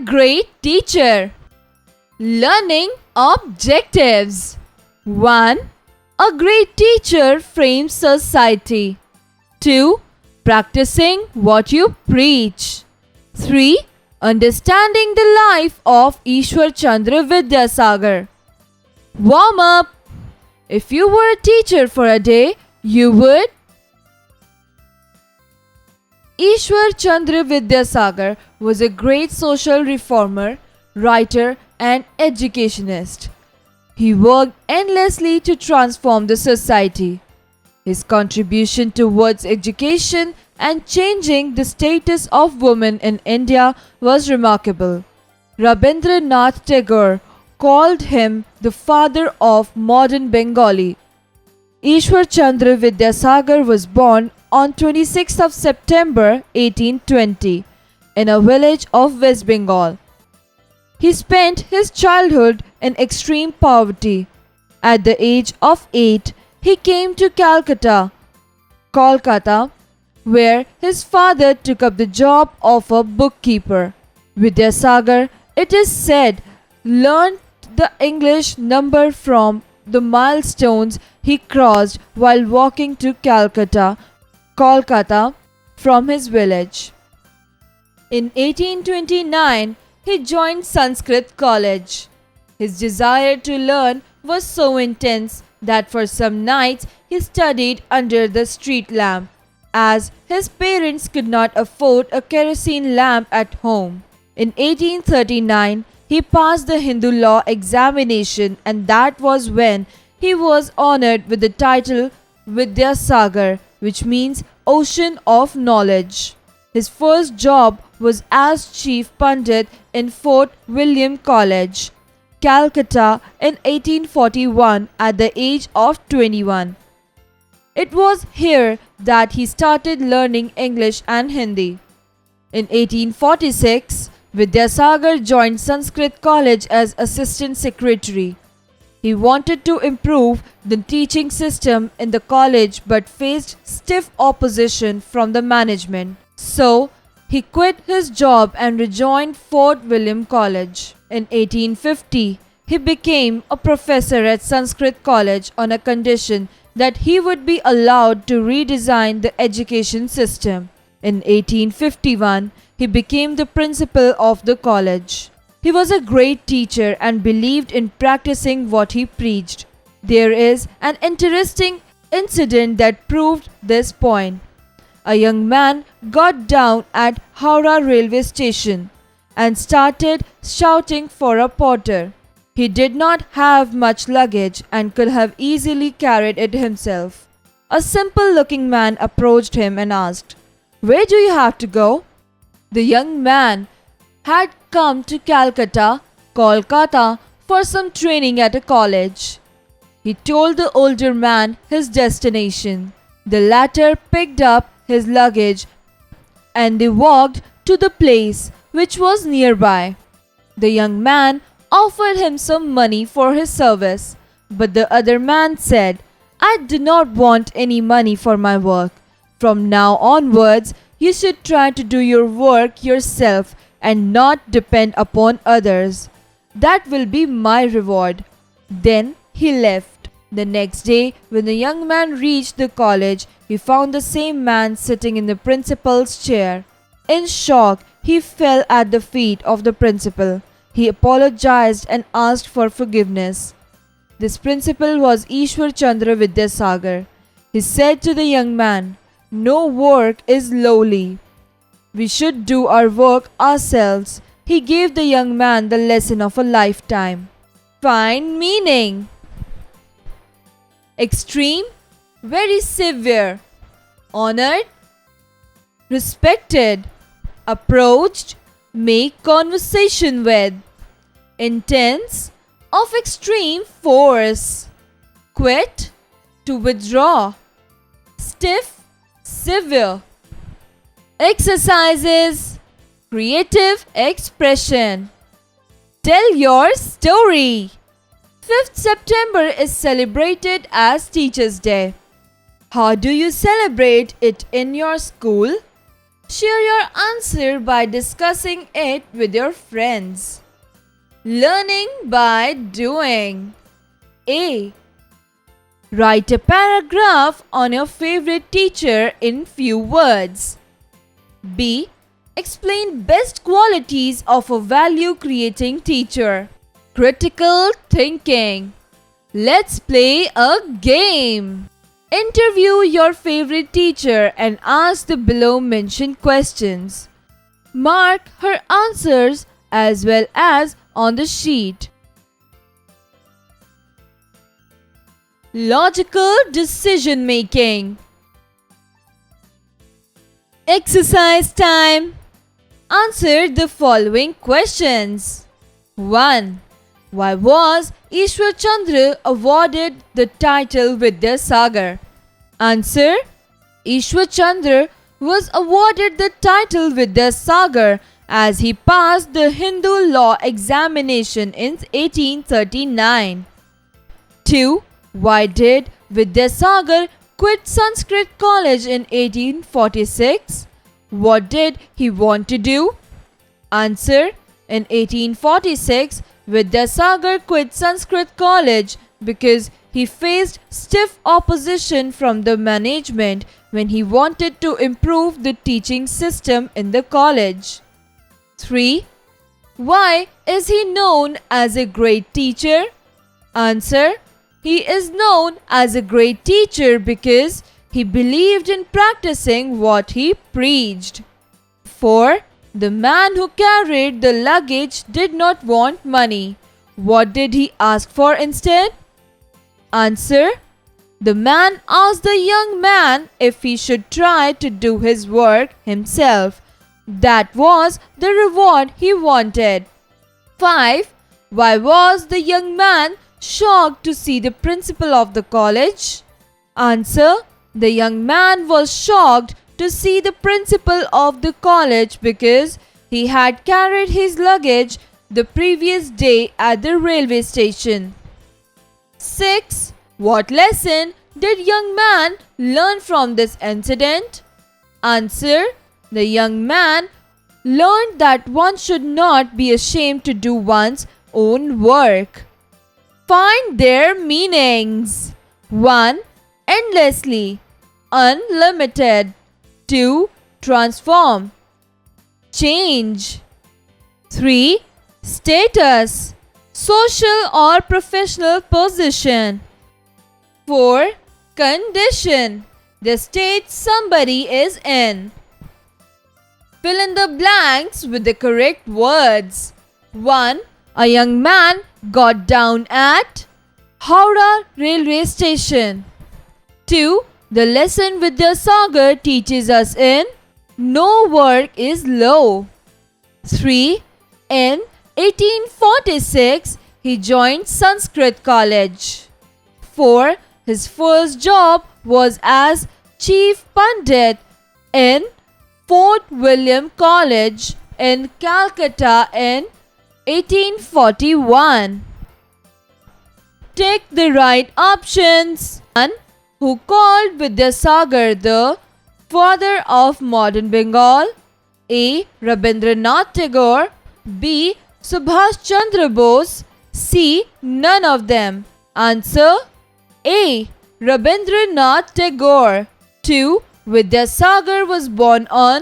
great teacher. Learning objectives. 1. A great teacher frames society. 2. Practicing what you preach. 3. Understanding the life of Ishwar Chandra Vidyasagar. Warm up. If you were a teacher for a day, you would. Ishwar Chandra Vidyasagar was a great social reformer, writer and educationist. He worked endlessly to transform the society. His contribution towards education and changing the status of women in India was remarkable. Rabindranath Tagore called him the father of modern Bengali. Ishwar Chandra Vidyasagar was born on 26th of September 1820 in a village of West Bengal. He spent his childhood in extreme poverty. At the age of 8, he came to Kolkata, where his father took up the job of a bookkeeper. Vidyasagar, it is said, learned the English number from the milestones he crossed while walking to Kolkata from his village. In 1829, he joined Sanskrit College. His desire to learn was so intense that for some nights he studied under the street lamp, as his parents could not afford a kerosene lamp at home. In 1839, he passed the Hindu law examination, and that was when he was honored with the title Vidyasagar, which means Ocean of Knowledge. His first job was as Chief Pandit in Fort William College, Calcutta in 1841 at the age of 21. It was here that he started learning English and Hindi. In 1846, Vidyasagar joined Sanskrit College as Assistant Secretary. He wanted to improve the teaching system in the college but faced stiff opposition from the management. So, he quit his job and rejoined Fort William College. In 1850, he became a professor at Sanskrit College on a condition that he would be allowed to redesign the education system. In 1851, he became the principal of the college. He was a great teacher and believed in practicing what he preached. There is an interesting incident that proved this point. A young man got down at Howrah railway station and started shouting for a porter. He did not have much luggage and could have easily carried it himself. A simple-looking man approached him and asked, "Where do you have to go?" The young man had come to Kolkata for some training at a college. He told the older man his destination. The latter picked up his luggage and they walked to the place, which was nearby. The young man offered him some money for his service, but the other man said, "I do not want any money for my work. From now onwards, you should try to do your work yourself and not depend upon others. That will be my reward." Then he left. The next day, when the young man reached the college, he found the same man sitting in the principal's chair. In shock, he fell at the feet of the principal. He apologized and asked for forgiveness. This principal was Ishwar Chandra Vidyasagar. He said to the young man, "No work is lowly. We should do our work ourselves." He gave the young man the lesson of a lifetime. Find meaning. Extreme, very severe. Honored, respected. Approached, make conversation with. Intense, of extreme force. Quit, to withdraw. Stiff, severe. Exercises. Creative expression. Tell your story. 5th September is celebrated as Teachers' Day. How do you celebrate it in your school? Share your answer by discussing it with your friends. Learning by doing. A. Write a paragraph on your favorite teacher in few words. B. Explain best qualities of a value-creating teacher. Critical thinking. Let's play a game. Interview your favorite teacher and ask the below mentioned questions. Mark her answers as well as on the sheet. Logical decision making. Exercise time. Answer the following questions. 1. Why was Ishwar Chandra awarded the title Vidyasagar? Answer. Ishwar Chandra was awarded the title Vidyasagar as he passed the Hindu law examination in 1839. 2. Why did Vidyasagar quit Sanskrit College in 1846? What did he want to do? Answer. In 1846, Vidyasagar quit Sanskrit College because he faced stiff opposition from the management when he wanted to improve the teaching system in the college. 3. Why is he known as a great teacher? Answer. He is known as a great teacher because he believed in practicing what he preached. 4. The man who carried the luggage did not want money. What did he ask for instead? Answer. The man asked the young man if he should try to do his work himself. That was the reward he wanted. 5. Why was the young man shocked to see the principal of the college? Answer. The young man was shocked to see the principal of the college because he had carried his luggage the previous day at the railway station. 6. What lesson did young man learn from this incident? Answer. The young man learned that one should not be ashamed to do one's own work. Find their meanings. 1. Endlessly, unlimited. 2. Transform, change. 3. Status, social or professional position. 4. Condition, the state somebody is in. Fill in the blanks with the correct words. 1. A young man got down at Howrah railway station. 2. The lesson Vidyasagar teaches us in no work is low. 3. In 1846, he joined Sanskrit College. 4. His first job was as Chief Pandit in Fort William College in Calcutta in 1841. Take the right options. 1. Who called Vidyasagar the father of modern Bengal? A. Rabindranath Tagore. B. Subhash Chandra Bose. C. None of them. Answer. A. Rabindranath Tagore. 2. Vidyasagar was born on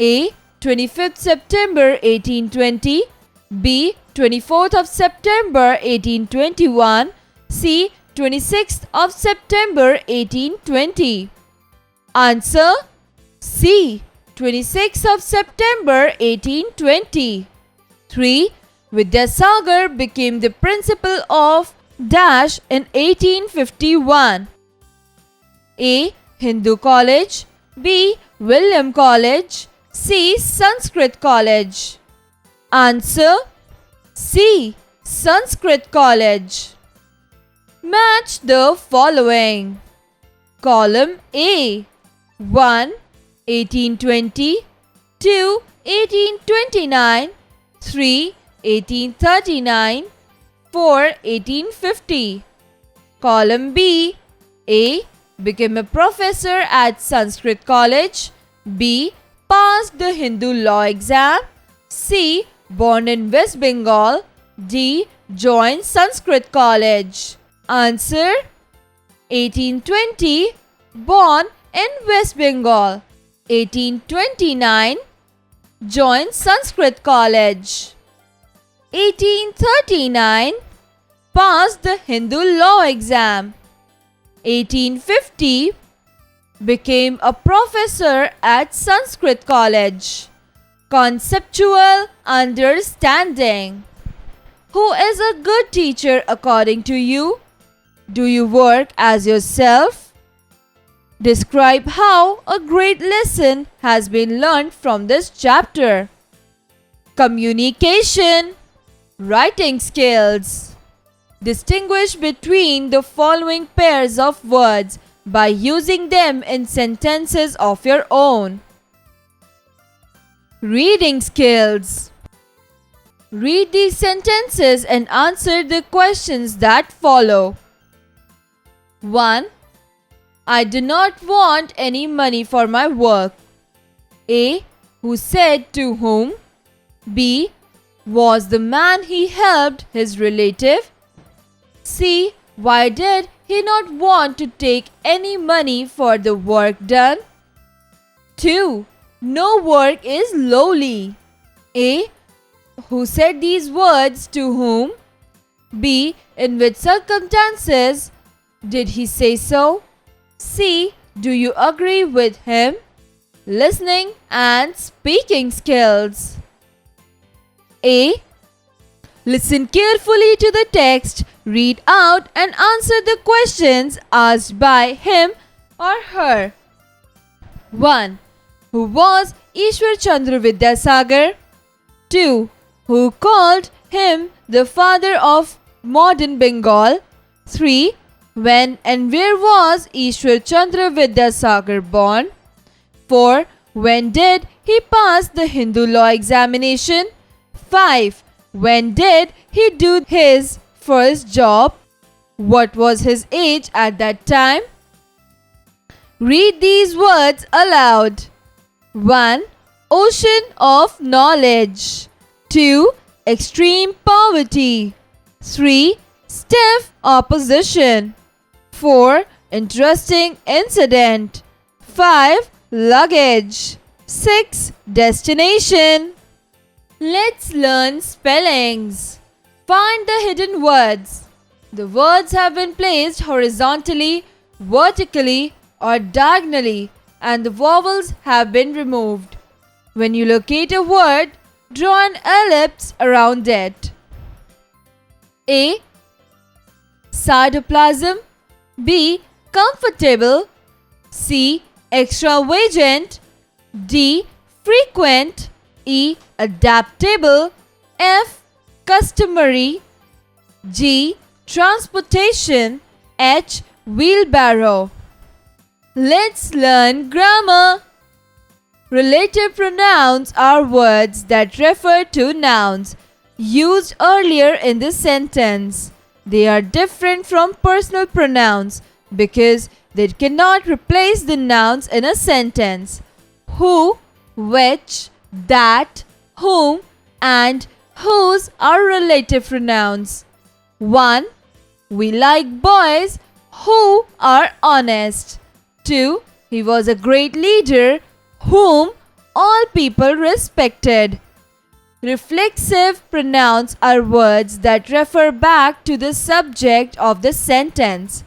A. 25th September 1820. B. 24th of September 1821. C. 26th of September 1820. Answer. C. 26th of September 1820. 3. Vidyasagar became the principal of Dash in 1851. A. Hindu College. B. William College. C. Sanskrit College. Answer. C. Sanskrit College. Match the following. Column A. 1. 1820. 2. 1829. 3. 1839. 4. 1850. Column B. A. Became a professor at Sanskrit College. B. passed the Hindu law exam. C. Born in West Bengal. D. Joined Sanskrit college. Answer: 1820, born in West Bengal. 1829, joined Sanskrit college. 1839, passed the Hindu law exam. 1850, became a professor at Sanskrit college. Conceptual understanding. Who is a good teacher according to you? Do you work as yourself? Describe how a great lesson has been learned from this chapter. Communication. Writing skills. Distinguish between the following pairs of words by using them in sentences of your own. Reading skills. Read these sentences and answer the questions that follow. 1. I do not want any money for my work. A. Who said to whom? B. Was the man he helped his relative? C. Why did he not want to take any money for the work done? 2. No work is lowly. A. Who said these words to whom? B. In which circumstances did he say so? C. Do you agree with him? Listening and speaking skills. A. Listen carefully to the text, read out and answer the questions asked by him or her. 1. Who was Ishwar Chandra Vidyasagar? 2. Who called him the father of modern Bengal? 3. When and where was Ishwar Chandra Vidyasagar born? 4. When did he pass the Hindu law examination? 5. When did he do his first job? What was his age at that time? Read these words aloud. 1. Ocean of knowledge. 2. Extreme poverty. 3. Stiff opposition. 4. Interesting incident. 5. Luggage. 6. Destination. Let's learn spellings. Find the hidden words. The words have been placed horizontally, vertically, or diagonally, and the vowels have been removed. When you locate a word, draw an ellipse around it. A. Cytoplasm. B. Comfortable. C. Extravagant. D. Frequent. E. Adaptable. F. Customary. G. Transportation. H. Wheelbarrow. Let's learn grammar. Relative pronouns are words that refer to nouns used earlier in the sentence. They are different from personal pronouns because they cannot replace the nouns in a sentence. Who, which, that, whom, and whose are relative pronouns. 1. We like boys who are honest. 2. He was a great leader whom all people respected. Reflexive pronouns are words that refer back to the subject of the sentence.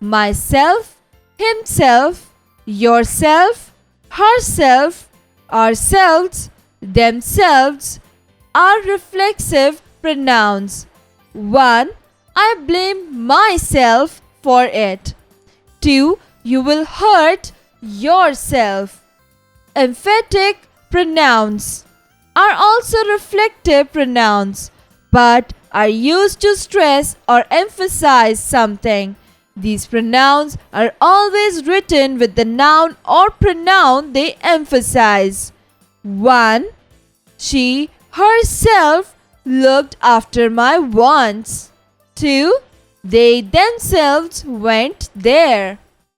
Myself, himself, yourself, herself, ourselves, themselves are reflexive pronouns. 1. I blame myself for it. 2. You will hurt yourself. Emphatic pronouns are also reflective pronouns but are used to stress or emphasize something. These pronouns are always written with the noun or pronoun they emphasize. 1. She herself looked after my wants. 2. They themselves went there.